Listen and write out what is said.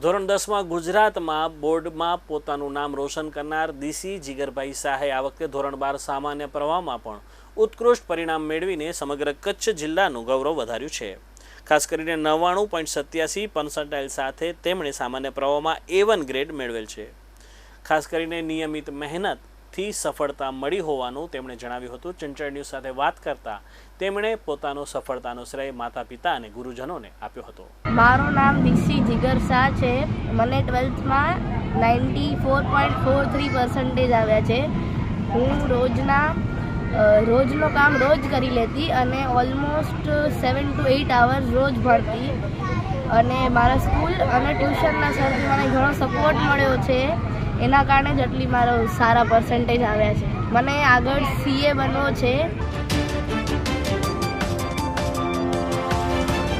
ધોરણ 10માં ગુજરાતમાં બોર્ડમાં પોતાનું નામ રોશન કરનાર દીસી જીગરભાઈ શાહે આ વખતે ધોરણ 12 સામાન્ય પ્રવાહમાં પણ ઉત્કૃષ્ટ પરિણામ મેળવીને સમગ્ર કચ્છ જિલ્લાનું ગૌરવ વધાર્યું છે। ખાસ કરીને 99.87 પર્સન્ટાઇલ સાથે તેમણે સામાન્ય પ્રવાહમાં A1 ગ્રેડ મેળવેલ છે। ખાસ કરીને નિયમિત મહેનતથી સફળતા મળી હોવાનું તેમણે જણાવ્યું હતું। ચંચળ ન્યૂઝ સાથે વાત કરતા તેમણે પોતાનો સફળતાનો શ્રેય માતા પિતા અને ગુરુજનોને આપ્યો હતો। મારું નામ દીસી જીગર શાહ છે। મને 12th માં 94.43% આવ્યા છે। હું રોજનું કામ રોજ કરી લેતી અને ઓલમોસ્ટ 7 to 8 hours રોજ ભણતી અને મારા સ્કૂલ અને ટ્યુશનના સરથી મને ઘણો સપોર્ટ મળ્યો છે। એના કારણે જ આટલી મારો સારા પર્સન્ટેજ આવ્યા છે। મને આગળ CA બનવો છે